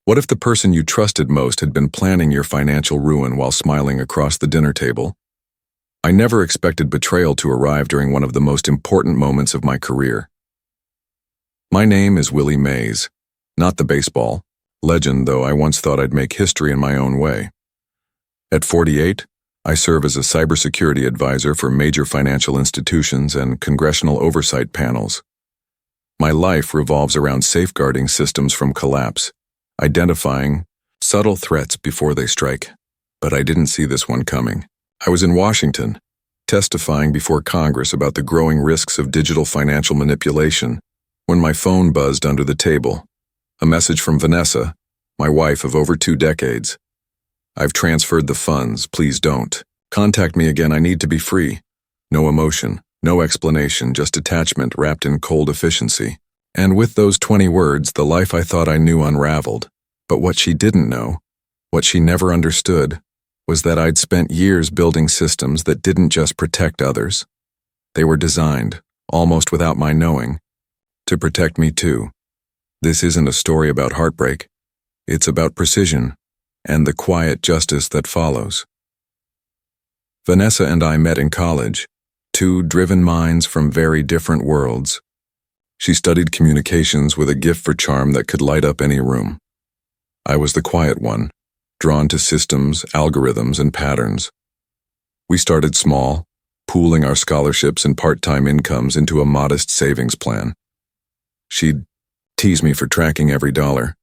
What if the person you trusted most had been planning your financial ruin while smiling across the dinner table? I never expected betrayal to arrive during one of the most important moments of my career. My name is Willie Mays, not the baseball legend, though I once thought I'd make history in my own way. At 48, I serve as a cybersecurity advisor for major financial institutions and congressional oversight panels. My life revolves around safeguarding systems from collapse, identifying subtle threats before they strike. But I didn't see this one coming. I was in Washington, testifying before Congress about the growing risks of digital financial manipulation, when my phone buzzed under the table. A message from Vanessa, my wife of over 2 decades. "I've transferred the funds, please don't. Contact me again, I need to be free." No emotion, no explanation, just attachment wrapped in cold efficiency. And with those 20 words, the life I thought I knew unraveled. But what she didn't know, what she never understood, was that I'd spent years building systems that didn't just protect others. They were designed, almost without my knowing, to protect me too. This isn't a story about heartbreak. It's about precision and the quiet justice that follows. Vanessa and I met in college, 2 driven minds from very different worlds. She studied communications with a gift for charm that could light up any room. I was the quiet one, drawn to systems, algorithms, and patterns. We started small, pooling our scholarships and part-time incomes into a modest savings plan. She'd tease me for tracking every dollar,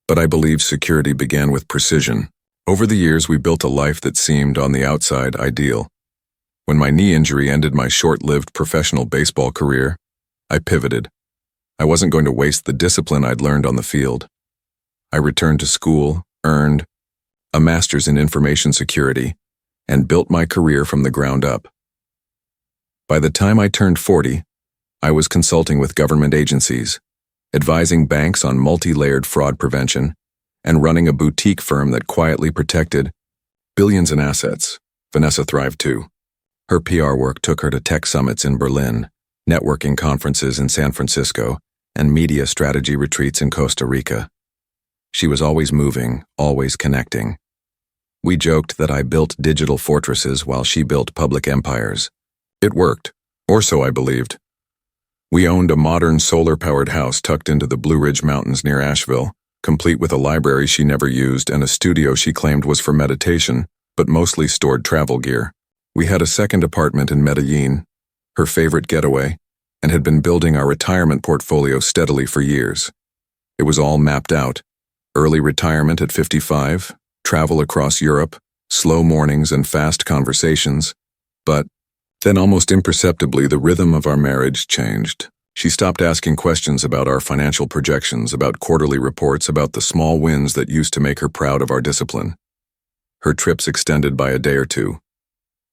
but I believe security began with precision. Over the years, we built a life that seemed, on the outside, ideal. When my knee injury ended my short-lived professional baseball career, I pivoted. I wasn't going to waste the discipline I'd learned on the field. I returned to school, earned a master's in information security, and built my career from the ground up. By the time I turned 40, I was consulting with government agencies, advising banks on multi-layered fraud prevention, and running a boutique firm that quietly protected billions in assets. Vanessa thrived too. Her PR work took her to tech summits in Berlin, networking conferences in San Francisco, and media strategy retreats in Costa Rica. She was always moving, always connecting. We joked that I built digital fortresses while she built public empires. It worked, or so I believed. We owned a modern solar-powered house tucked into the Blue Ridge Mountains near Asheville, complete with a library she never used and a studio she claimed was for meditation, but mostly stored travel gear. We had a second apartment in Medellin, her favorite getaway, and had been building our retirement portfolio steadily for years. It was all mapped out. Early retirement at 55, travel across Europe, slow mornings and fast conversations. But then almost imperceptibly, the rhythm of our marriage changed. She stopped asking questions about our financial projections, about quarterly reports, about the small wins that used to make her proud of our discipline. Her trips extended by a day or 2.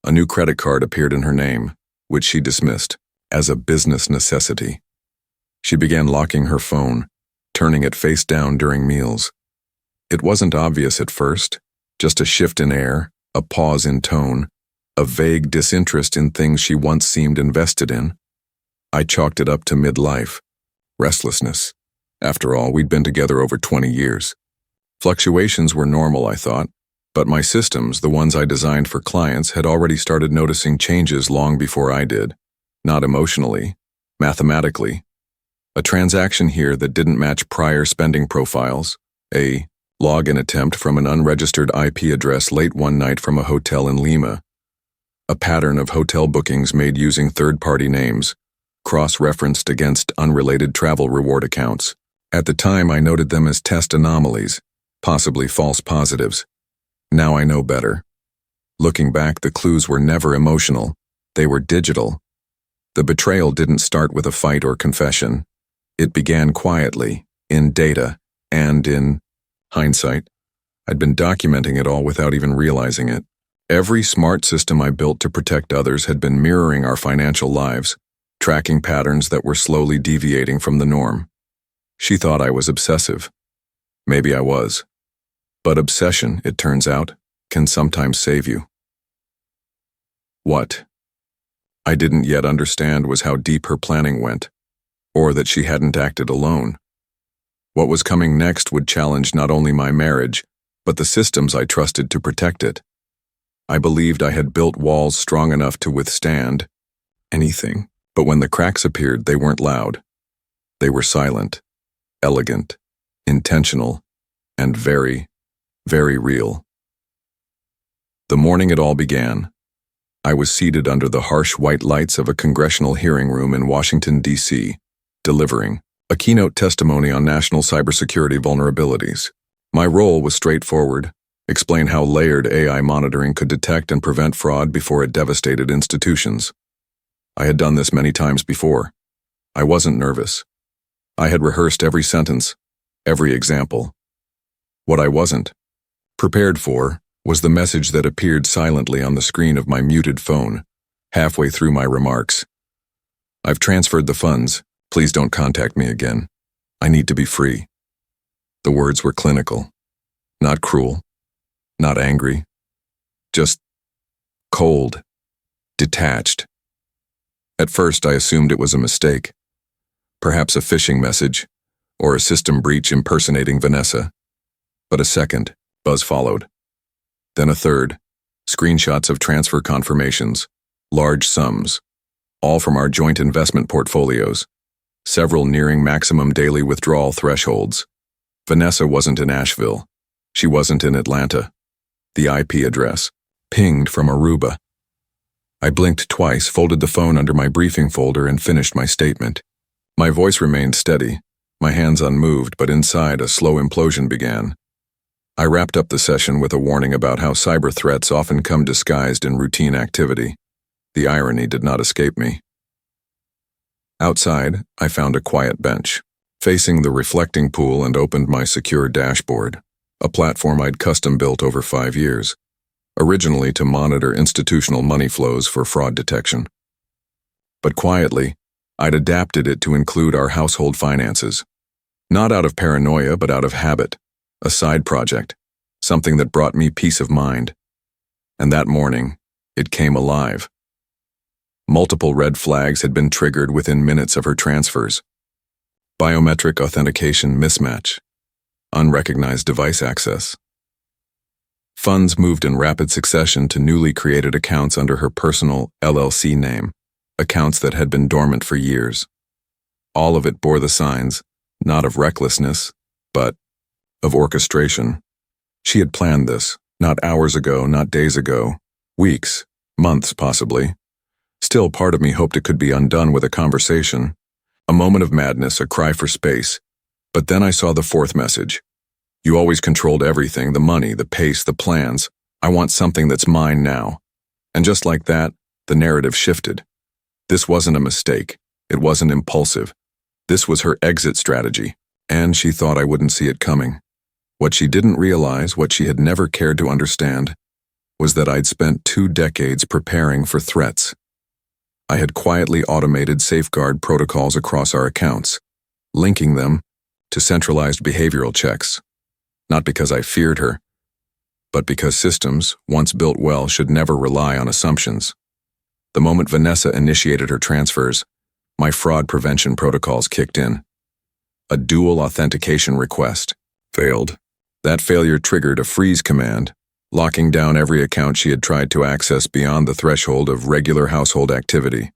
A new credit card appeared in her name, which she dismissed as a business necessity. She began locking her phone, turning it face down during meals. It wasn't obvious at first, just a shift in air, a pause in tone, a vague disinterest in things she once seemed invested in. I chalked it up to midlife, restlessness. After all, we'd been together over 20 years. Fluctuations were normal, I thought, but my systems, the ones I designed for clients, had already started noticing changes long before I did. Not emotionally, mathematically. A transaction here that didn't match prior spending profiles, a login attempt from an unregistered IP address late one night from a hotel in Lima, a pattern of hotel bookings made using third-party names, cross-referenced against unrelated travel reward accounts. At the time, I noted them as test anomalies, possibly false positives. Now I know better. Looking back, the clues were never emotional. They were digital. The betrayal didn't start with a fight or confession. It began quietly, in data, and in hindsight. I'd been documenting it all without even realizing it. Every smart system I built to protect others had been mirroring our financial lives, tracking patterns that were slowly deviating from the norm. She thought I was obsessive. Maybe I was. But obsession, it turns out, can sometimes save you. What I didn't yet understand was how deep her planning went, or that she hadn't acted alone. What was coming next would challenge not only my marriage, but the systems I trusted to protect it. I believed I had built walls strong enough to withstand anything, but when the cracks appeared, they weren't loud. They were silent, elegant, intentional, and very, very real. The morning it all began, I was seated under the harsh white lights of a congressional hearing room in Washington, D.C., delivering a keynote testimony on national cybersecurity vulnerabilities. My role was straightforward: explain how layered AI monitoring could detect and prevent fraud before it devastated institutions. I had done this many times before. I wasn't nervous. I had rehearsed every sentence, every example. What I wasn't prepared for was the message that appeared silently on the screen of my muted phone, halfway through my remarks. "I've transferred the funds. Please don't contact me again. I need to be free." The words were clinical, not cruel, not angry, just cold, detached. At first, I assumed it was a mistake, perhaps a phishing message, or a system breach impersonating Vanessa. But a second buzz followed. Then a third, screenshots of transfer confirmations, large sums, all from our joint investment portfolios, several nearing maximum daily withdrawal thresholds. Vanessa wasn't in Asheville. She wasn't in Atlanta. The IP address, pinged from Aruba. I blinked twice, folded the phone under my briefing folder, and finished my statement. My voice remained steady, my hands unmoved, but inside a slow implosion began. I wrapped up the session with a warning about how cyber threats often come disguised in routine activity. The irony did not escape me. Outside, I found a quiet bench, facing the reflecting pool, and opened my secure dashboard, a platform I'd custom-built over 5 years, originally to monitor institutional money flows for fraud detection. But quietly, I'd adapted it to include our household finances, not out of paranoia but out of habit, a side project, something that brought me peace of mind. And that morning, it came alive. Multiple red flags had been triggered within minutes of her transfers. Biometric authentication mismatch, unrecognized device access. Funds moved in rapid succession to newly created accounts under her personal LLC name, accounts that had been dormant for years. All of it bore the signs, not of recklessness, but of orchestration. She had planned this, not hours ago, not days ago, weeks, months possibly. Still, part of me hoped it could be undone with a conversation, a moment of madness, a cry for space. But then I saw the fourth message. "You always controlled everything, the money, the pace, the plans. I want something that's mine now." And just like that, the narrative shifted. This wasn't a mistake. It wasn't impulsive. This was her exit strategy, and she thought I wouldn't see it coming. What she didn't realize, what she had never cared to understand, was that I'd spent 2 decades preparing for threats. I had quietly automated safeguard protocols across our accounts, linking them to centralized behavioral checks, not because I feared her, but because systems, once built well, should never rely on assumptions. The moment Vanessa initiated her transfers, my fraud prevention protocols kicked in. A dual authentication request failed. That failure triggered a freeze command, locking down every account she had tried to access beyond the threshold of regular household activity.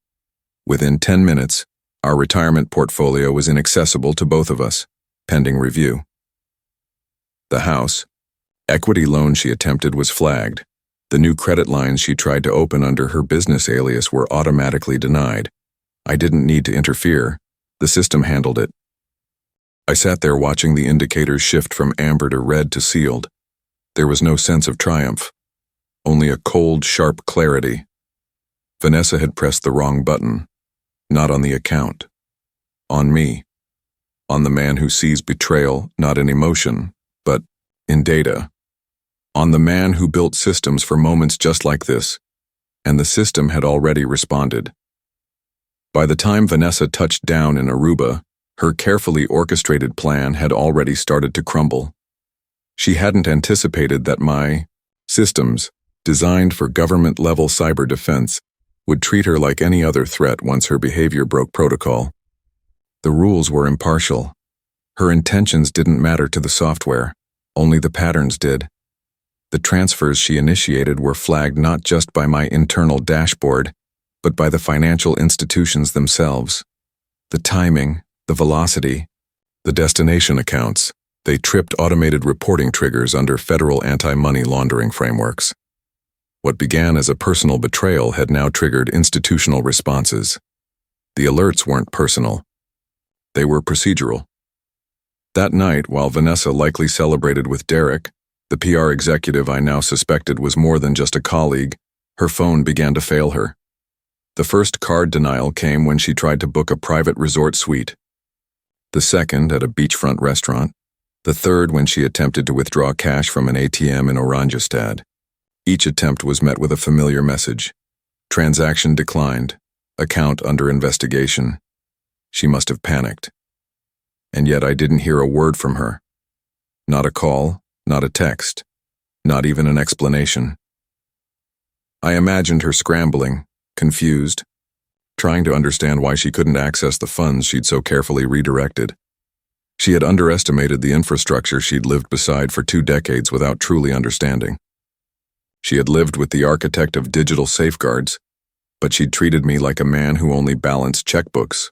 Within 10 minutes, our retirement portfolio was inaccessible to both of us, pending review. The house, equity loan she attempted was flagged. The new credit lines she tried to open under her business alias were automatically denied. I didn't need to interfere. The system handled it. I sat there watching the indicators shift from amber to red to sealed. There was no sense of triumph, only a cold, sharp clarity. Vanessa had pressed the wrong button, not on the account, on me, on the man who sees betrayal not in emotion, but in data, on the man who built systems for moments just like this, and the system had already responded. By the time Vanessa touched down in Aruba, her carefully orchestrated plan had already started to crumble. She hadn't anticipated that my systems, designed for government-level cyber defense, would treat her like any other threat once her behavior broke protocol. The rules were impartial. Her intentions didn't matter to the software, only the patterns did. The transfers she initiated were flagged not just by my internal dashboard, but by the financial institutions themselves. The timing, the velocity, the destination accounts, they tripped automated reporting triggers under federal anti-money laundering frameworks. What began as a personal betrayal had now triggered institutional responses. The alerts weren't personal. They were procedural. That night, while Vanessa likely celebrated with Derek, the PR executive I now suspected was more than just a colleague, her phone began to fail her. The first card denial came when she tried to book a private resort suite. The second at a beachfront restaurant. The third when she attempted to withdraw cash from an ATM in Oranjestad. Each attempt was met with a familiar message. Transaction declined. Account under investigation. She must have panicked. And yet I didn't hear a word from her. Not a call, not a text, not even an explanation. I imagined her scrambling, confused, trying to understand why she couldn't access the funds she'd so carefully redirected. She had underestimated the infrastructure she'd lived beside for 2 decades without truly understanding. She had lived with the architect of digital safeguards, but she'd treated me like a man who only balanced checkbooks.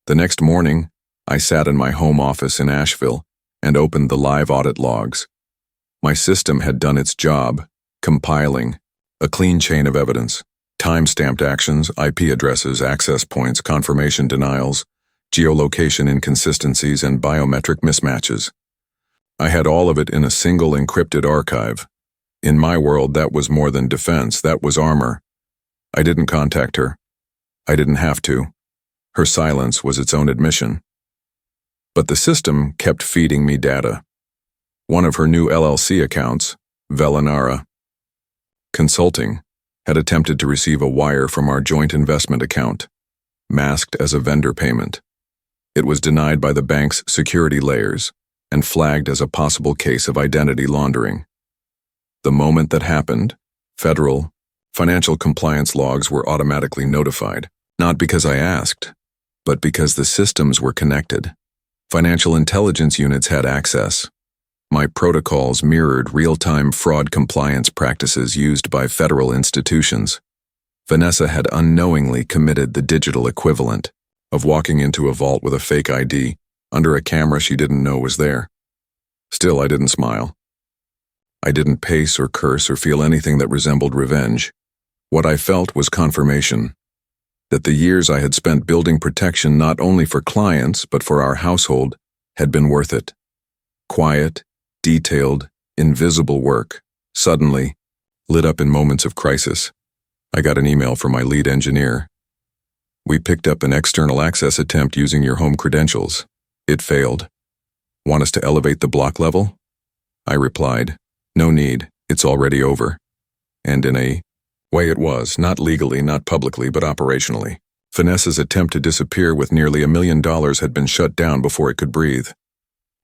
The next morning, I sat in my home office in Asheville and opened the live audit logs. My system had done its job, compiling a clean chain of evidence, time-stamped actions, IP addresses, access points, confirmation denials, geolocation inconsistencies, and biometric mismatches. I had all of it in a single encrypted archive. In my world, that was more than defense, that was armor. I didn't contact her. I didn't have to. Her silence was its own admission. But the system kept feeding me data. One of her new LLC accounts, Velinara Consulting, had attempted to receive a wire from our joint investment account, masked as a vendor payment. It was denied by the bank's security layers and flagged as a possible case of identity laundering. The moment that happened, federal, financial compliance logs were automatically notified, not because I asked, but because the systems were connected. Financial intelligence units had access. My protocols mirrored real-time fraud compliance practices used by federal institutions. Vanessa had unknowingly committed the digital equivalent of walking into a vault with a fake ID under a camera she didn't know was there. Still, I didn't smile. I didn't pace or curse or feel anything that resembled revenge. What I felt was confirmation that the years I had spent building protection not only for clients but for our household had been worth it. Quiet, detailed, invisible work, suddenly, lit up in moments of crisis. I got an email from my lead engineer. "We picked up an external access attempt using your home credentials. It failed. Want us to elevate the block level?" I replied, "No need, it's already over." And in a way it was, not legally, not publicly, but operationally. Vanessa's attempt to disappear with nearly $1 million had been shut down before it could breathe.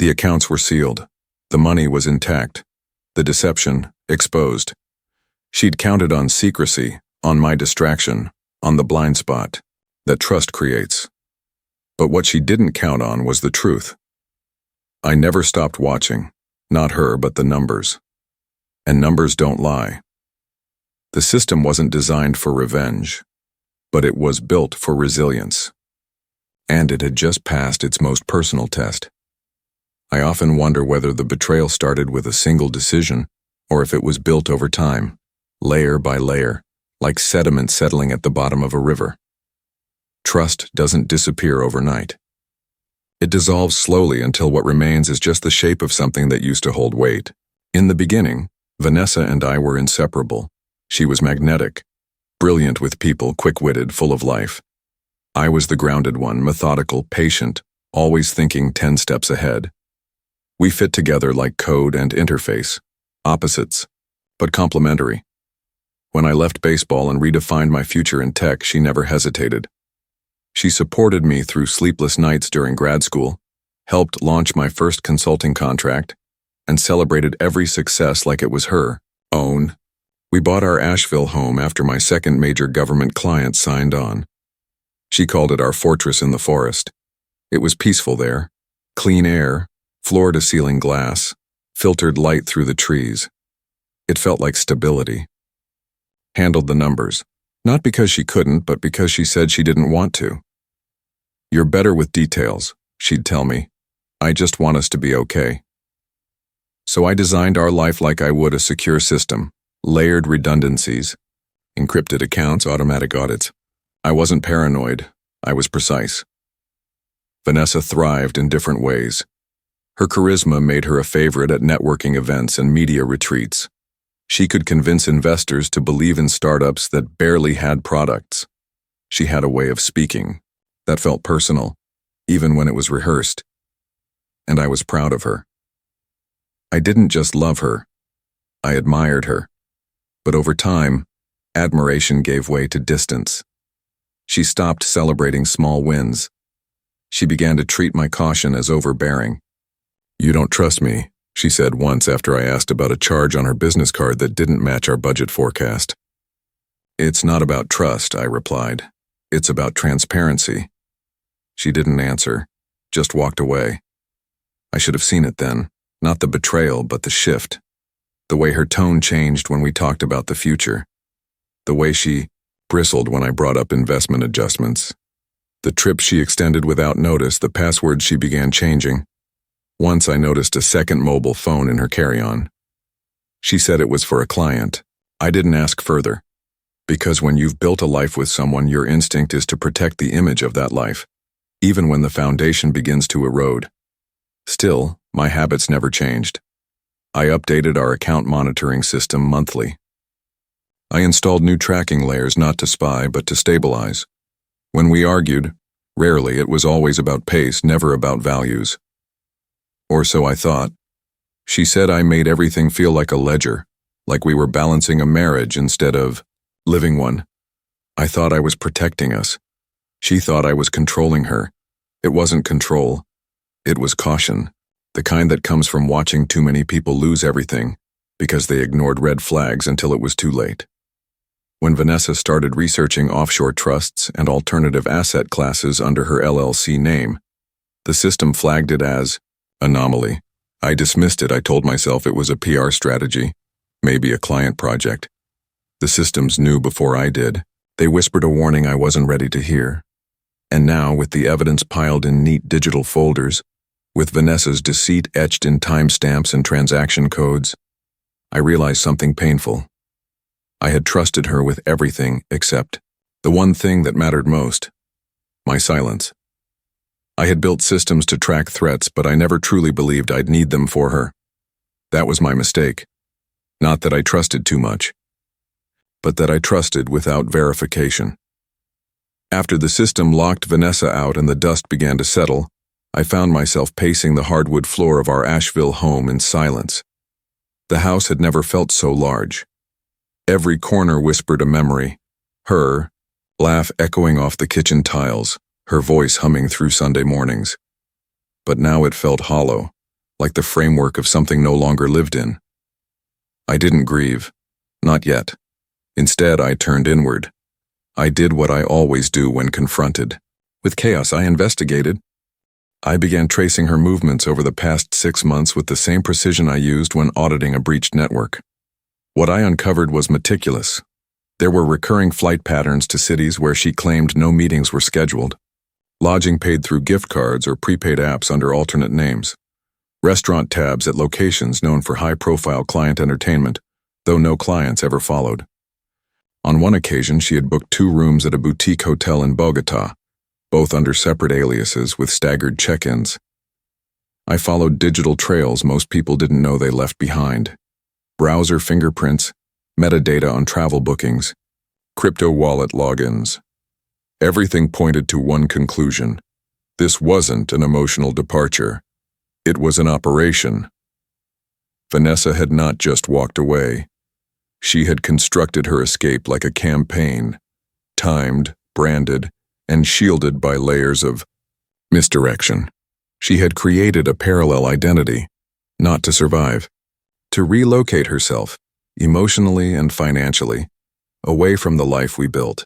The accounts were sealed. The money was intact. The deception exposed. She'd counted on secrecy, on my distraction, on the blind spot that trust creates. But what she didn't count on was the truth. I never stopped watching, not her, but the numbers. And numbers don't lie. The system wasn't designed for revenge, but it was built for resilience. And it had just passed its most personal test. I often wonder whether the betrayal started with a single decision, or if it was built over time, layer by layer, like sediment settling at the bottom of a river. Trust doesn't disappear overnight. It dissolves slowly until what remains is just the shape of something that used to hold weight. In the beginning, Vanessa and I were inseparable. She was magnetic, brilliant with people, quick-witted, full of life. I was the grounded one, methodical, patient, always thinking 10 steps ahead. We fit together like code and interface, opposites, but complementary. When I left baseball and redefined my future in tech, she never hesitated. She supported me through sleepless nights during grad school, helped launch my first consulting contract, and celebrated every success like it was her own. We bought our Asheville home after my second major government client signed on. She called it our fortress in the forest. It was peaceful there, Clean air, floor-to-ceiling glass, filtered light through the trees. It felt like stability. Handled the numbers, not because she couldn't, but because she said she didn't want to. "You're better with details," she'd tell me. "I just want us to be okay." So I designed our life like I would a secure system, layered redundancies, encrypted accounts, automatic audits. I wasn't paranoid, I was precise. Vanessa thrived in different ways. Her charisma made her a favorite at networking events and media retreats. She could convince investors to believe in startups that barely had products. She had a way of speaking that felt personal, even when it was rehearsed. And I was proud of her. I didn't just love her, I admired her. But over time, admiration gave way to distance. She stopped celebrating small wins. She began to treat my caution as overbearing. "You don't trust me," she said once after I asked about a charge on her business card that didn't match our budget forecast. "It's not about trust," I replied. "It's about transparency." She didn't answer, just walked away. I should have seen it then, not the betrayal, but the shift. The way her tone changed when we talked about the future. The way she bristled when I brought up investment adjustments. The trips she extended without notice, the passwords she began changing. Once I noticed a second mobile phone in her carry-on. She said it was for a client. I didn't ask further. Because when you've built a life with someone, your instinct is to protect the image of that life, even when the foundation begins to erode. Still, my habits never changed. I updated our account monitoring system monthly. I installed new tracking layers not to spy, but to stabilize. When we argued, rarely, it was always about pace, never about values. Or so I thought. She said I made everything feel like a ledger, like we were balancing a marriage instead of living one. I thought I was protecting us. She thought I was controlling her. It wasn't control. It was caution, the kind that comes from watching too many people lose everything because they ignored red flags until it was too late. When Vanessa started researching offshore trusts and alternative asset classes under her LLC name, the system flagged it as anomaly. I dismissed it. I told myself it was a PR strategy, maybe a client project. The systems knew before I did. They whispered a warning I wasn't ready to hear. And now, with the evidence piled in neat digital folders, with Vanessa's deceit etched in timestamps and transaction codes, I realized something painful. I had trusted her with everything except the one thing that mattered most, my silence. I had built systems to track threats, but I never truly believed I'd need them for her. That was my mistake. Not that I trusted too much, but that I trusted without verification. After the system locked Vanessa out and the dust began to settle, I found myself pacing the hardwood floor of our Asheville home in silence. The house had never felt so large. Every corner whispered a memory. Her laugh echoing off the kitchen tiles, her voice humming through Sunday mornings. But now it felt hollow, like the framework of something no longer lived in. I didn't grieve. Not yet. Instead, I turned inward. I did what I always do when confronted. With chaos, I investigated. I began tracing her movements over the past 6 months with the same precision I used when auditing a breached network. What I uncovered was meticulous. There were recurring flight patterns to cities where she claimed no meetings were scheduled, lodging paid through gift cards or prepaid apps under alternate names, restaurant tabs at locations known for high-profile client entertainment, though no clients ever followed. On one occasion, she had booked 2 rooms at a boutique hotel in Bogota, both under separate aliases with staggered check-ins. I followed digital trails most people didn't know they left behind. Browser fingerprints, metadata on travel bookings, crypto wallet logins. Everything pointed to one conclusion. This wasn't an emotional departure. It was an operation. Vanessa had not just walked away. She had constructed her escape like a campaign, timed, branded, and shielded by layers of misdirection. She had created a parallel identity, not to survive, to relocate herself, emotionally and financially, away from the life we built.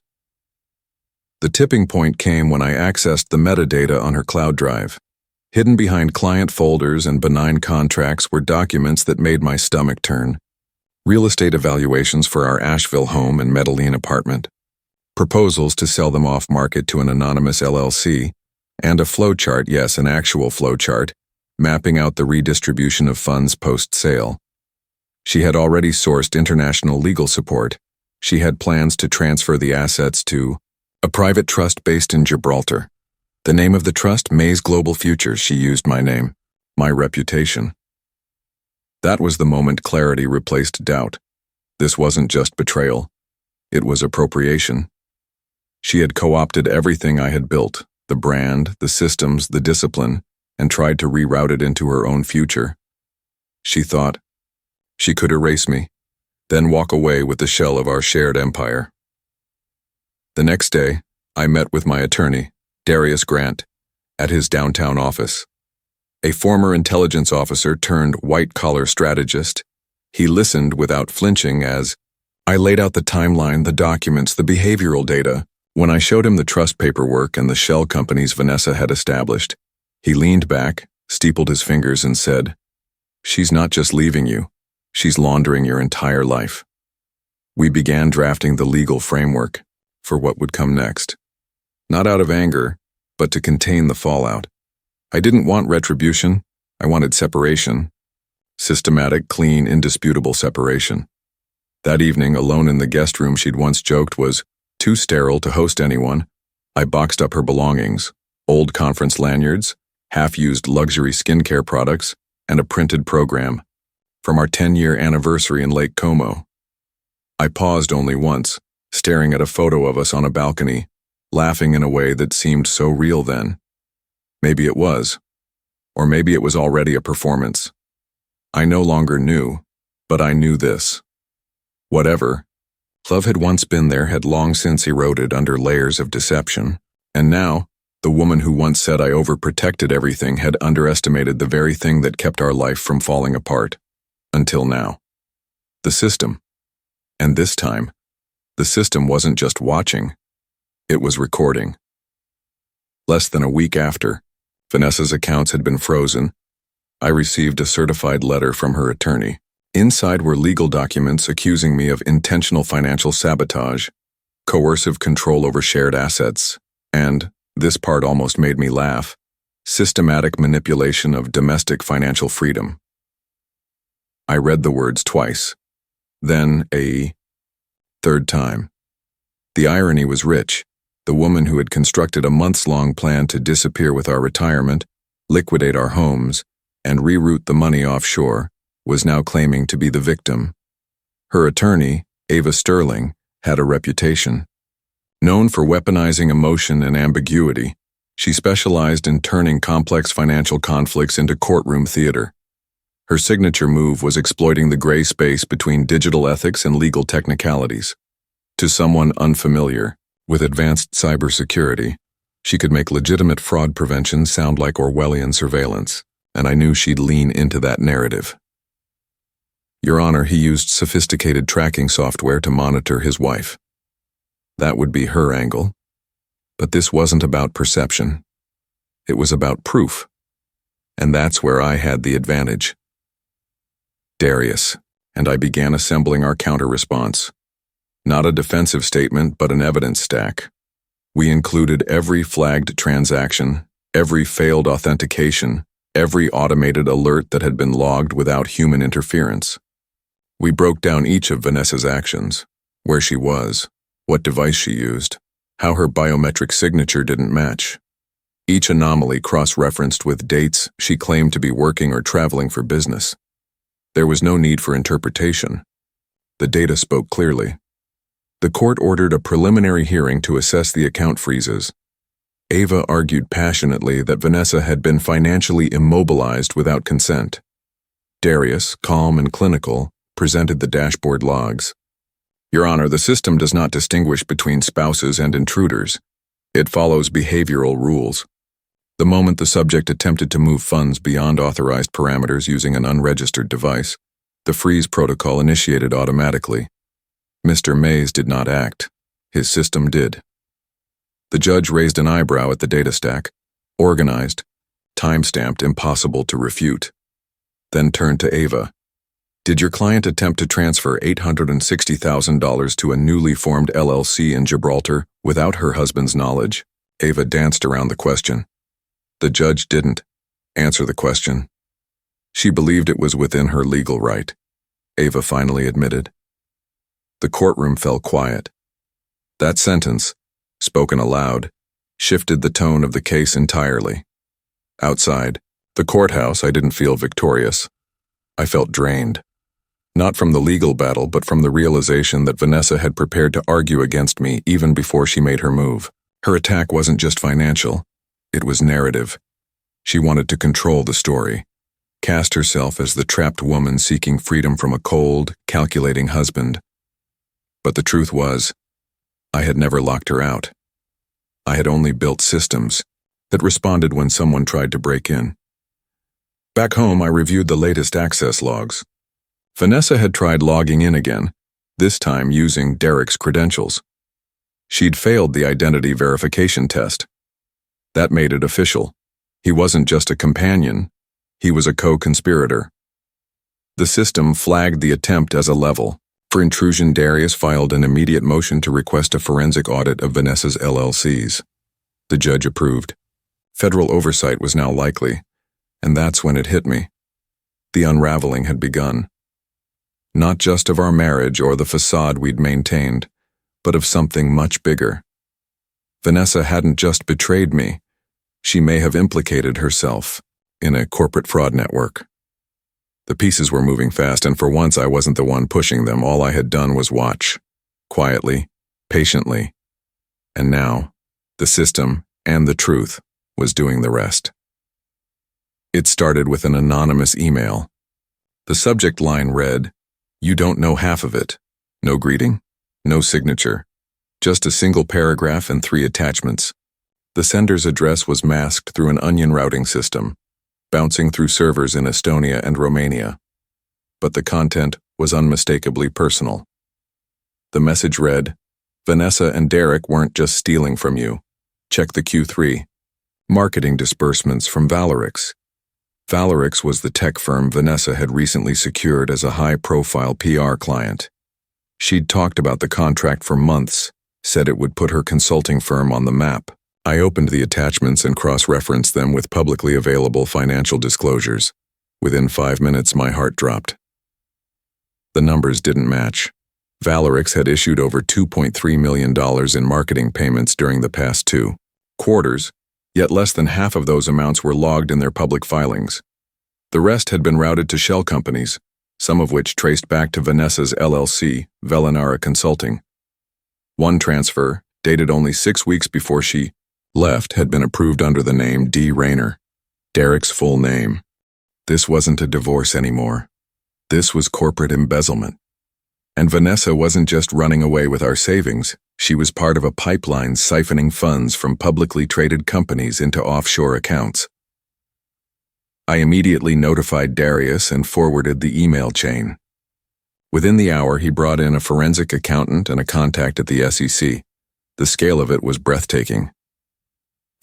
The tipping point came when I accessed the metadata on her cloud drive, Hidden behind client folders and benign contracts were documents that made my stomach turn. Real estate evaluations for our Asheville home and Medellin apartment, proposals to sell them off-market to an anonymous LLC, and a flowchart, yes, an actual flowchart, mapping out the redistribution of funds post-sale. She had already sourced international legal support. She had plans to transfer the assets to a private trust based in Gibraltar. The name of the trust, Mays Global Futures. She used my name, my reputation. That was the moment clarity replaced doubt. This wasn't just betrayal. It was appropriation. She had co-opted everything I had built, the brand, the systems, the discipline, and tried to reroute it into her own future. She thought she could erase me, then walk away with the shell of our shared empire. The next day, I met with my attorney, Darius Grant, at his downtown office. A former intelligence officer turned white-collar strategist. He listened without flinching as I laid out the timeline, the documents, the behavioral data. When I showed him the trust paperwork and the shell companies Vanessa had established, he leaned back, steepled his fingers, and said, "She's not just leaving you, she's laundering your entire life." We began drafting the legal framework for what would come next. Not out of anger, but to contain the fallout. I didn't want retribution, I wanted separation. Systematic, clean, indisputable separation. That evening, alone in the guest room she'd once joked was too sterile to host anyone, I boxed up her belongings, old conference lanyards, half-used luxury skincare products, and a printed program from our 10-year anniversary in Lake Como. I paused only once, staring at a photo of us on a balcony, laughing in a way that seemed so real then. Maybe it was, or maybe it was already a performance. I no longer knew, but I knew this. Whatever, love had once been there had long since eroded under layers of deception, and now, the woman who once said I overprotected everything had underestimated the very thing that kept our life from falling apart. Until now. The system. And this time, the system wasn't just watching, it was recording. Less than a week after, Vanessa's accounts had been frozen, I received a certified letter from her attorney. Inside were legal documents accusing me of intentional financial sabotage, coercive control over shared assets, and, this part almost made me laugh, systematic manipulation of domestic financial freedom. I read the words twice, then a third time. The irony was rich. The woman who had constructed a months-long plan to disappear with our retirement, liquidate our homes, and reroute the money offshore, was now claiming to be the victim. Her attorney, Ava Sterling, had a reputation. Known for weaponizing emotion and ambiguity, she specialized in turning complex financial conflicts into courtroom theater. Her signature move was exploiting the gray space between digital ethics and legal technicalities. To someone unfamiliar with advanced cybersecurity, she could make legitimate fraud prevention sound like Orwellian surveillance, and I knew she'd lean into that narrative. Your Honor, he used sophisticated tracking software to monitor his wife. That would be her angle. But this wasn't about perception. It was about proof. And that's where I had the advantage. Darius, and I began assembling our counter-response. Not a defensive statement, but an evidence stack. We included every flagged transaction, every failed authentication, every automated alert that had been logged without human interference. We broke down each of Vanessa's actions, where she was, what device she used, how her biometric signature didn't match. Each anomaly cross-referenced with dates she claimed to be working or traveling for business. There was no need for interpretation. The data spoke clearly. The court ordered a preliminary hearing to assess the account freezes. Ava argued passionately that Vanessa had been financially immobilized without consent. Darius, calm and clinical, presented the dashboard logs. Your Honor, the system does not distinguish between spouses and intruders. It follows behavioral rules. The moment the subject attempted to move funds beyond authorized parameters using an unregistered device, the freeze protocol initiated automatically. Mr. Mays did not act. His system did. The judge raised an eyebrow at the data stack, organized, time-stamped, impossible to refute. Then turned to Ava. Did your client attempt to transfer $860,000 to a newly formed LLC in Gibraltar without her husband's knowledge? Ava danced around the question. The judge didn't answer the question. She believed it was within her legal right, Ava finally admitted. The courtroom fell quiet. That sentence, spoken aloud, shifted the tone of the case entirely. Outside, the courthouse, I didn't feel victorious. I felt drained. Not from the legal battle, but from the realization that Vanessa had prepared to argue against me even before she made her move. Her attack wasn't just financial, it was narrative. She wanted to control the story, cast herself as the trapped woman seeking freedom from a cold, calculating husband. But the truth was, I had never locked her out. I had only built systems that responded when someone tried to break in. Back home, I reviewed the latest access logs. Vanessa had tried logging in again, this time using Derek's credentials. She'd failed the identity verification test. That made it official. He wasn't just a companion, he was a co-conspirator. The system flagged the attempt as a level. For intrusion, Darius filed an immediate motion to request a forensic audit of Vanessa's LLCs. The judge approved. Federal oversight was now likely, and that's when it hit me. The unraveling had begun. Not just of our marriage or the facade we'd maintained, but of something much bigger. Vanessa hadn't just betrayed me, she may have implicated herself in a corporate fraud network. The pieces were moving fast, and for once I wasn't the one pushing them. All I had done was watch, quietly, patiently. And now, the system and the truth was doing the rest. It started with an anonymous email. The subject line read, "You don't know half of it. No greeting, no signature, just a single paragraph and 3 attachments." The sender's address was masked through an onion routing system, bouncing through servers in Estonia and Romania. But the content was unmistakably personal. The message read, "Vanessa and Derek weren't just stealing from you. Check the Q3. Marketing disbursements from Valerix." Valerix was the tech firm Vanessa had recently secured as a high-profile PR client. She'd talked about the contract for months, said it would put her consulting firm on the map. I opened the attachments and cross-referenced them with publicly available financial disclosures. Within 5 minutes, my heart dropped. The numbers didn't match. Valerix had issued over $2.3 million in marketing payments during the past 2 quarters, yet less than half of those amounts were logged in their public filings. The rest had been routed to shell companies, some of which traced back to Vanessa's LLC, Velinara Consulting. One transfer, dated only 6 weeks before she left, had been approved under the name D. Rayner, Derek's full name. This wasn't a divorce anymore. This was corporate embezzlement. And Vanessa wasn't just running away with our savings, she was part of a pipeline siphoning funds from publicly traded companies into offshore accounts. I immediately notified Darius and forwarded the email chain. Within the hour, he brought in a forensic accountant and a contact at the SEC. The scale of it was breathtaking.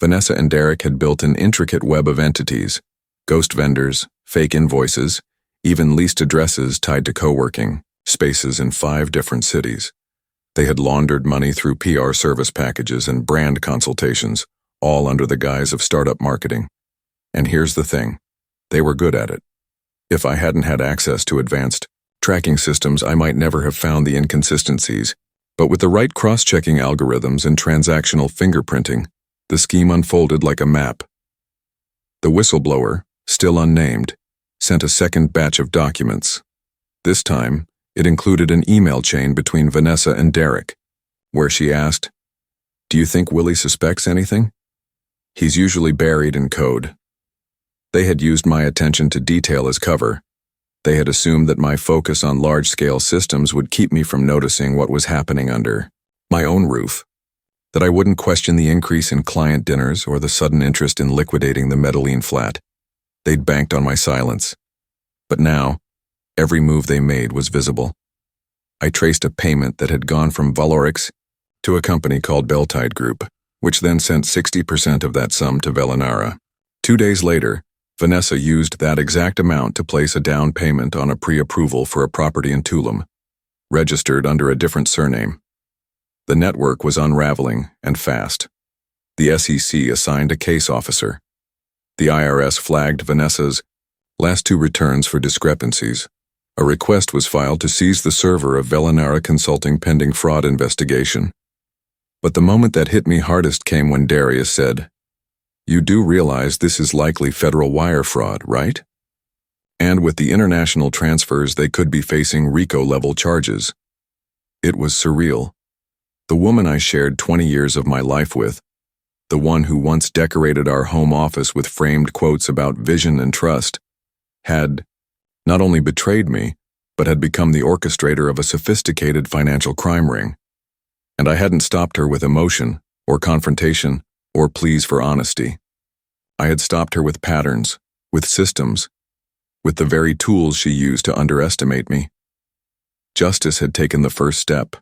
Vanessa and Derek had built an intricate web of entities, ghost vendors, fake invoices, even leased addresses tied to co-working spaces in 5 different cities. They had laundered money through PR service packages and brand consultations, all under the guise of startup marketing. And here's the thing, they were good at it. If I hadn't had access to advanced tracking systems, I might never have found the inconsistencies, but with the right cross-checking algorithms and transactional fingerprinting, the scheme unfolded like a map. The whistleblower, still unnamed, sent a second batch of documents. This time, it included an email chain between Vanessa and Derek, where she asked, "Do you think Willie suspects anything? He's usually buried in code." They had used my attention to detail as cover. They had assumed that my focus on large-scale systems would keep me from noticing what was happening under my own roof, that I wouldn't question the increase in client dinners or the sudden interest in liquidating the Medellin flat. They'd banked on my silence. But now, every move they made was visible. I traced a payment that had gone from Valerix to a company called Beltide Group, which then sent 60% of that sum to Velinara. 2 days later, Vanessa used that exact amount to place a down payment on a pre-approval for a property in Tulum, registered under a different surname. The network was unraveling, and fast. The SEC assigned a case officer. The IRS flagged Vanessa's last 2 returns for discrepancies. A request was filed to seize the server of Velinara Consulting pending fraud investigation. But the moment that hit me hardest came when Darius said, "You do realize this is likely federal wire fraud, right? And with the international transfers, they could be facing RICO-level charges." It was surreal. The woman I shared 20 years of my life with, the one who once decorated our home office with framed quotes about vision and trust, had not only betrayed me, but had become the orchestrator of a sophisticated financial crime ring. And I hadn't stopped her with emotion, or confrontation, or pleas for honesty. I had stopped her with patterns, with systems, with the very tools she used to underestimate me. Justice had taken the first step.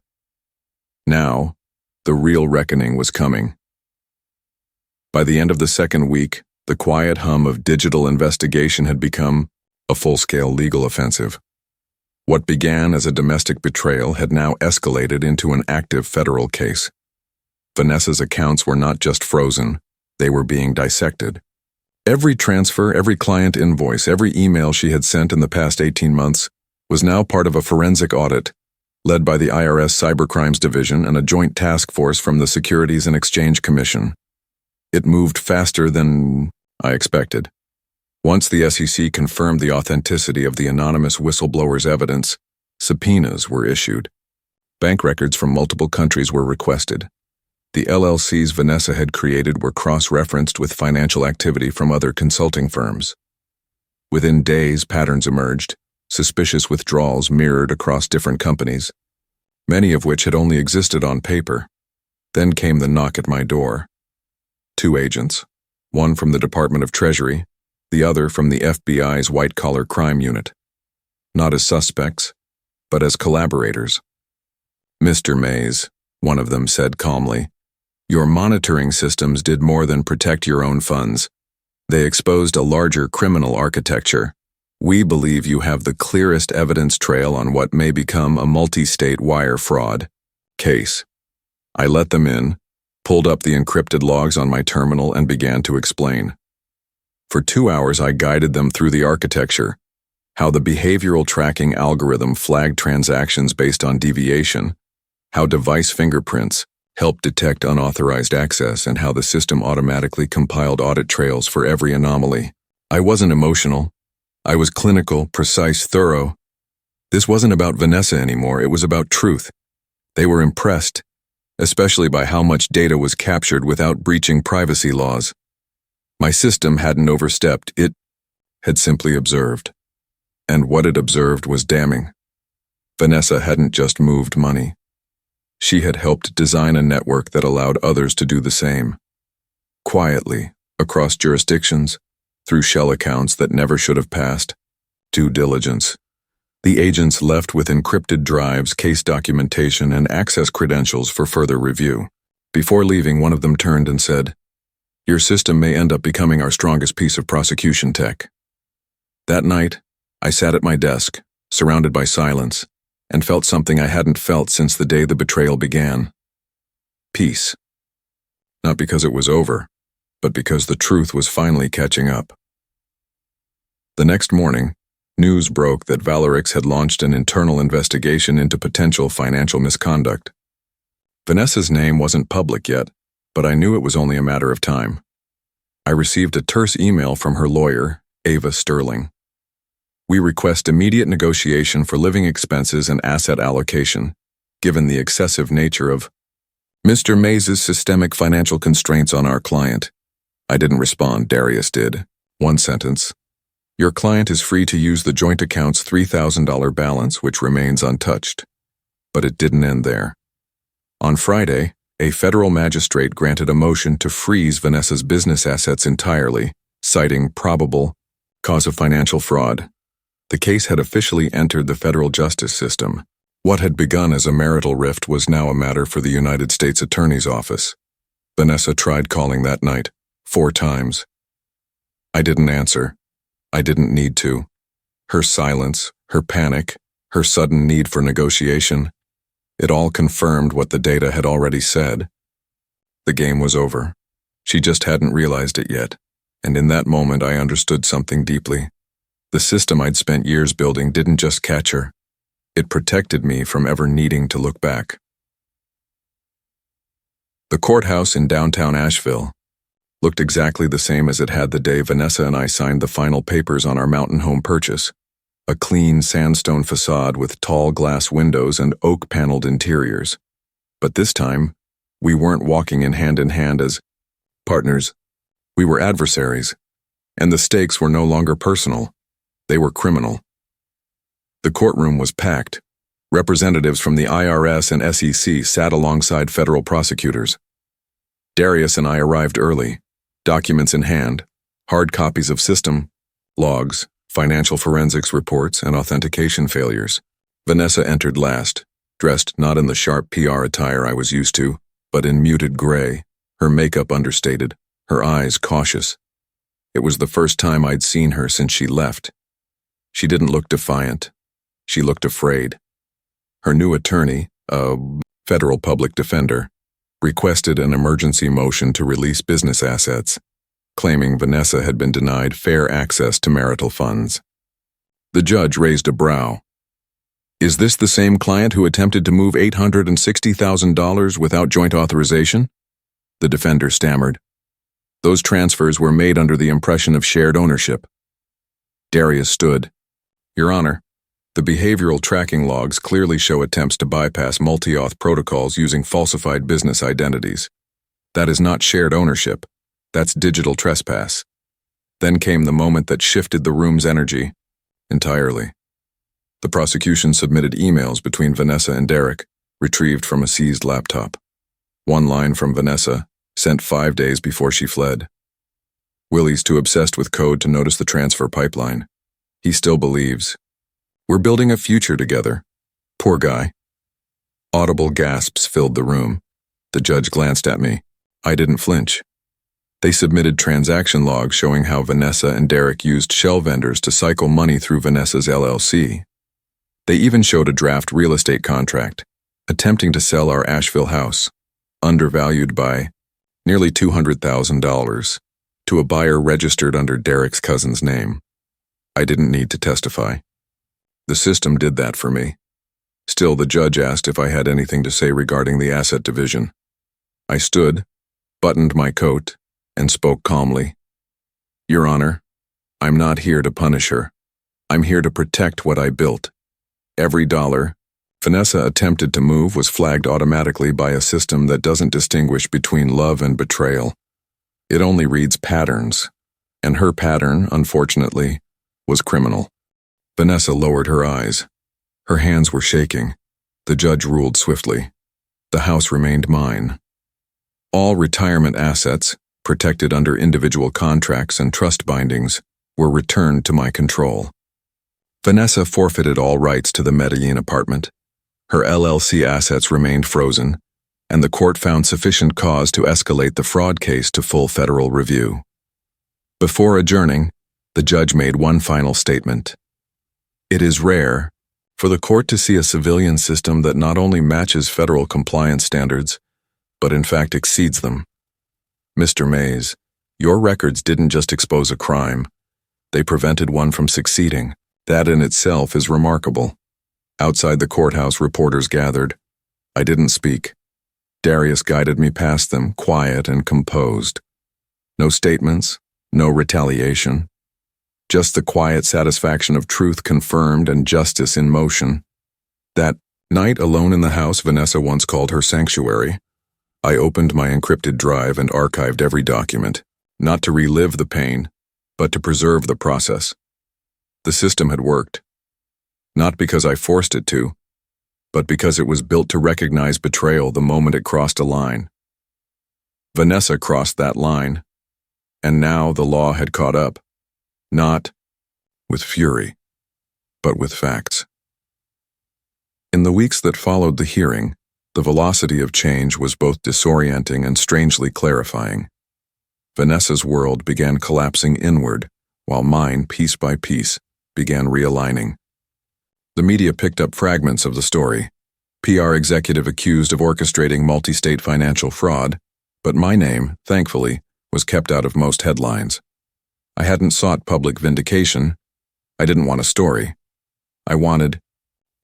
Now, the real reckoning was coming. By the end of the second week, the quiet hum of digital investigation had become a full-scale legal offensive. What began as a domestic betrayal had now escalated into an active federal case. Vanessa's accounts were not just frozen, they were being dissected. Every transfer, every client invoice, every email she had sent in the past 18 months was now part of a forensic audit, led by the IRS Cybercrimes Division and a joint task force from the Securities and Exchange Commission. It moved faster than I expected. Once the SEC confirmed the authenticity of the anonymous whistleblower's evidence, subpoenas were issued. Bank records from multiple countries were requested. The LLCs Vanessa had created were cross-referenced with financial activity from other consulting firms. Within days, patterns emerged, suspicious withdrawals mirrored across different companies, many of which had only existed on paper. Then came the knock at my door. 2 agents, one from the Department of Treasury, the other from the FBI's white-collar crime unit. Not as suspects, but as collaborators. "Mr. Mays," one of them said calmly, "your monitoring systems did more than protect your own funds. They exposed a larger criminal architecture. We believe you have the clearest evidence trail on what may become a multi-state wire fraud case." I let them in, pulled up the encrypted logs on my terminal, and began to explain. For 2 hours, I guided them through the architecture, how the behavioral tracking algorithm flagged transactions based on deviation, how device fingerprints helped detect unauthorized access, and how the system automatically compiled audit trails for every anomaly. I wasn't emotional. I was clinical, precise, thorough. This wasn't about Vanessa anymore, it was about truth. They were impressed, especially by how much data was captured without breaching privacy laws. My system hadn't overstepped, it had simply observed. And what it observed was damning. Vanessa hadn't just moved money. She had helped design a network that allowed others to do the same. Quietly, across jurisdictions, through shell accounts that never should have passed. Due diligence. The agents left with encrypted drives, case documentation, and access credentials for further review. Before leaving, one of them turned and said, "Your system may end up becoming our strongest piece of prosecution tech." That night, I sat at my desk, surrounded by silence, and felt something I hadn't felt since the day the betrayal began. Peace. Not because it was over, but because the truth was finally catching up. The next morning, news broke that Valerix had launched an internal investigation into potential financial misconduct. Vanessa's name wasn't public yet, but I knew it was only a matter of time. I received a terse email from her lawyer, Ava Sterling. "We request immediate negotiation for living expenses and asset allocation, given the excessive nature of Mr. Mays' systemic financial constraints on our client." I didn't respond, Darius did. One sentence. "Your client is free to use the joint account's $3,000 balance, which remains untouched." But it didn't end there. On Friday, a federal magistrate granted a motion to freeze Vanessa's business assets entirely, citing probable cause of financial fraud. The case had officially entered the federal justice system. What had begun as a marital rift was now a matter for the United States Attorney's Office. Vanessa tried calling that night, 4 times. I didn't answer. I didn't need to. Her silence, her panic, her sudden need for negotiation, it all confirmed what the data had already said. The game was over. She just hadn't realized it yet, and in that moment I understood something deeply. The system I'd spent years building didn't just catch her. It protected me from ever needing to look back. The courthouse in downtown Asheville looked exactly the same as it had the day Vanessa and I signed the final papers on our mountain home purchase. A clean sandstone facade with tall glass windows and oak-paneled interiors. But this time, we weren't walking in hand as partners. We were adversaries, and the stakes were no longer personal. They were criminal. The courtroom was packed. Representatives from the IRS and SEC sat alongside federal prosecutors. Darius and I arrived early, documents in hand, hard copies of system, logs, financial forensics reports, and authentication failures. Vanessa entered last, dressed not in the sharp PR attire I was used to, but in muted gray, her makeup understated, her eyes cautious. It was the first time I'd seen her since she left. She didn't look defiant. She looked afraid. Her new attorney, a federal public defender, requested an emergency motion to release business assets, claiming Vanessa had been denied fair access to marital funds. The judge raised a brow. "Is this the same client who attempted to move $860,000 without joint authorization?" The defender stammered. "Those transfers were made under the impression of shared ownership." Darius stood. "Your Honor, the behavioral tracking logs clearly show attempts to bypass multi-auth protocols using falsified business identities. That is not shared ownership. That's digital trespass." Then came the moment that shifted the room's energy entirely. The prosecution submitted emails between Vanessa and Derek, retrieved from a seized laptop. One line from Vanessa, sent 5 days before she fled. "Willie's too obsessed with code to notice the transfer pipeline. He still believes. We're building a future together. Poor guy." Audible gasps filled the room. The judge glanced at me. I didn't flinch. They submitted transaction logs showing how Vanessa and Derek used shell vendors to cycle money through Vanessa's LLC. They even showed a draft real estate contract, attempting to sell our Asheville house, undervalued by nearly $200,000, to a buyer registered under Derek's cousin's name. I didn't need to testify. The system did that for me. Still, the judge asked if I had anything to say regarding the asset division. I stood, buttoned my coat, and spoke calmly. "Your Honor, I'm not here to punish her. I'm here to protect what I built. Every dollar Vanessa attempted to move was flagged automatically by a system that doesn't distinguish between love and betrayal. It only reads patterns, and her pattern, unfortunately, was criminal." Vanessa lowered her eyes. Her hands were shaking. The judge ruled swiftly. The house remained mine. All retirement assets, protected under individual contracts and trust bindings, were returned to my control. Vanessa forfeited all rights to the Medellin apartment. Her LLC assets remained frozen, and the court found sufficient cause to escalate the fraud case to full federal review. Before adjourning, the judge made one final statement. "It is rare for the court to see a civilian system that not only matches federal compliance standards, but in fact exceeds them. Mr. Mays, your records didn't just expose a crime. They prevented one from succeeding. That in itself is remarkable." Outside the courthouse, reporters gathered. I didn't speak. Darius guided me past them, quiet and composed. No statements, no retaliation. Just the quiet satisfaction of truth confirmed and justice in motion. That night alone in the house Vanessa once called her sanctuary, I opened my encrypted drive and archived every document, not to relive the pain, but to preserve the process. The system had worked. Not because I forced it to, but because it was built to recognize betrayal the moment it crossed a line. Vanessa crossed that line, and now the law had caught up, not with fury, but with facts. In the weeks that followed the hearing, the velocity of change was both disorienting and strangely clarifying. Vanessa's world began collapsing inward, while mine, piece by piece, began realigning. The media picked up fragments of the story. PR executive accused of orchestrating multi-state financial fraud, but my name, thankfully, was kept out of most headlines. I hadn't sought public vindication. I didn't want a story. I wanted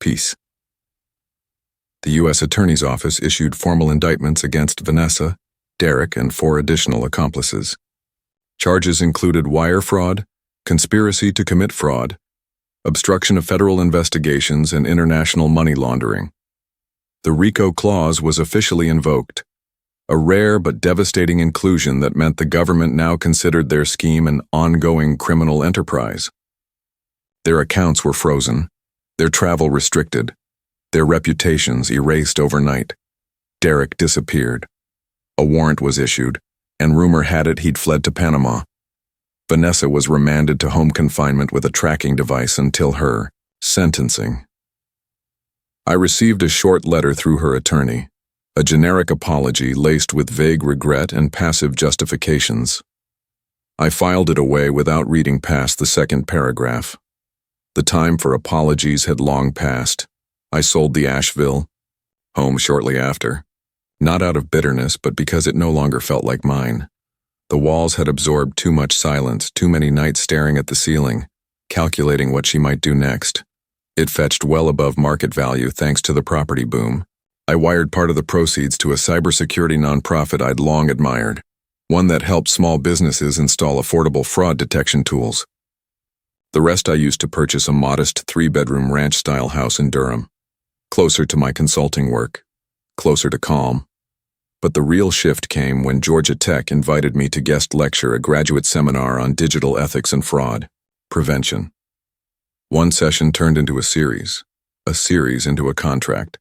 peace. The U.S. Attorney's Office issued formal indictments against Vanessa, Derek, and 4 additional accomplices. Charges included wire fraud, conspiracy to commit fraud, obstruction of federal investigations, and international money laundering. The RICO clause was officially invoked, a rare but devastating inclusion that meant the government now considered their scheme an ongoing criminal enterprise. Their accounts were frozen, their travel restricted, their reputations erased overnight. Derek disappeared. A warrant was issued, and rumor had it he'd fled to Panama. Vanessa was remanded to home confinement with a tracking device until her sentencing. I received a short letter through her attorney, a generic apology laced with vague regret and passive justifications. I filed it away without reading past the second paragraph. The time for apologies had long passed. I sold the Asheville home shortly after, not out of bitterness, but because it no longer felt like mine. The walls had absorbed too much silence, too many nights staring at the ceiling, calculating what she might do next. It fetched well above market value thanks to the property boom. I wired part of the proceeds to a cybersecurity nonprofit I'd long admired, one that helped small businesses install affordable fraud detection tools. The rest I used to purchase a modest 3-bedroom ranch-style house in Durham, closer to my consulting work, closer to calm. But the real shift came when Georgia Tech invited me to guest lecture a graduate seminar on digital ethics and fraud prevention. One session turned into a series into a contract.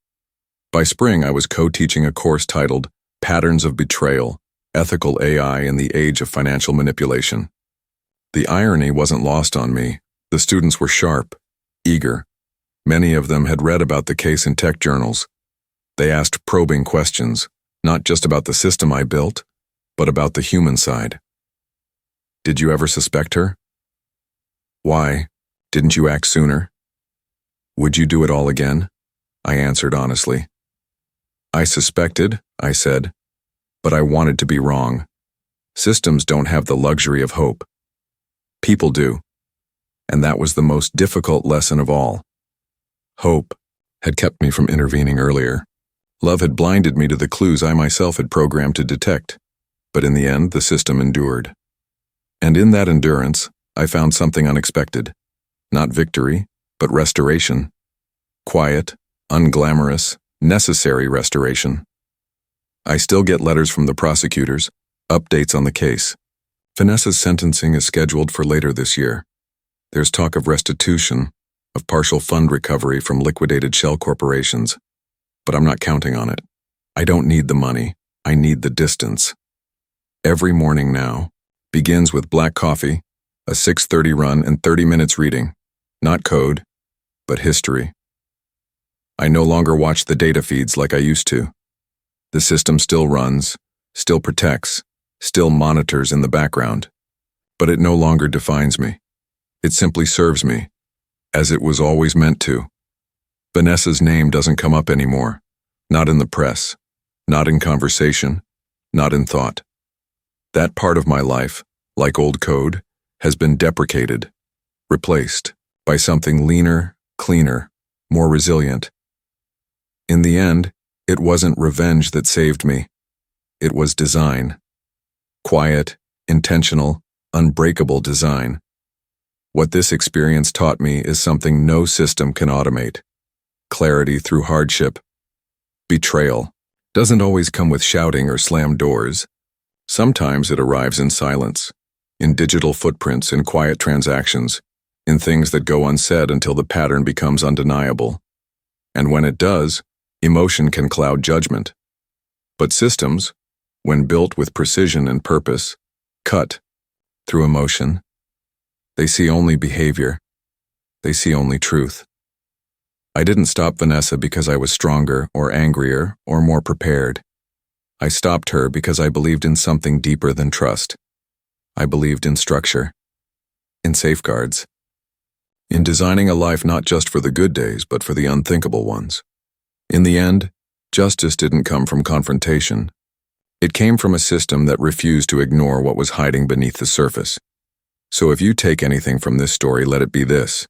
By spring, I was co-teaching a course titled Patterns of Betrayal, Ethical AI in the Age of Financial Manipulation. The irony wasn't lost on me. The students were sharp, eager. Many of them had read about the case in tech journals. They asked probing questions, not just about the system I built, but about the human side. Did you ever suspect her? Why? Didn't you act sooner? Would you do it all again? I answered honestly. I suspected, I said, but I wanted to be wrong. Systems don't have the luxury of hope. People do. And that was the most difficult lesson of all. Hope had kept me from intervening earlier. Love had blinded me to the clues I myself had programmed to detect. But in the end, the system endured. And in that endurance, I found something unexpected. Not victory, but restoration. Quiet, unglamorous, necessary restoration. I still get letters from the prosecutors, updates on the case. Vanessa's sentencing is scheduled for later this year. There's talk of restitution, of partial fund recovery from liquidated shell corporations. But I'm not counting on it. I don't need the money. I need the distance. Every morning now begins with black coffee, a 6:30 run, and 30 minutes reading. Not code, but history. I no longer watch the data feeds like I used to. The system still runs, still protects, still monitors in the background. But it no longer defines me. It simply serves me, as it was always meant to. Vanessa's name doesn't come up anymore. Not in the press, not in conversation, not in thought. That part of my life, like old code, has been deprecated, replaced by something leaner, cleaner, more resilient. In the end, it wasn't revenge that saved me. It was design. Quiet, intentional, unbreakable design. What this experience taught me is something no system can automate. Clarity through hardship. Betrayal doesn't always come with shouting or slammed doors. Sometimes it arrives in silence, in digital footprints, in quiet transactions, in things that go unsaid until the pattern becomes undeniable. And when it does, emotion can cloud judgment. But systems, when built with precision and purpose, cut through emotion. They see only behavior. They see only truth. I didn't stop Vanessa because I was stronger or angrier or more prepared. I stopped her because I believed in something deeper than trust. I believed in structure, in safeguards, in designing a life not just for the good days, but for the unthinkable ones. In the end, justice didn't come from confrontation. It came from a system that refused to ignore what was hiding beneath the surface. So if you take anything from this story, let it be this.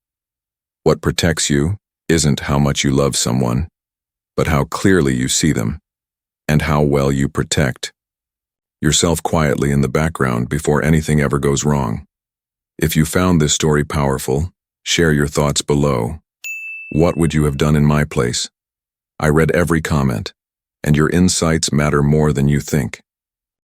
What protects you isn't how much you love someone, but how clearly you see them, and how well you protect yourself quietly in the background before anything ever goes wrong. If you found this story powerful, share your thoughts below. What would you have done in my place? I read every comment, and your insights matter more than you think.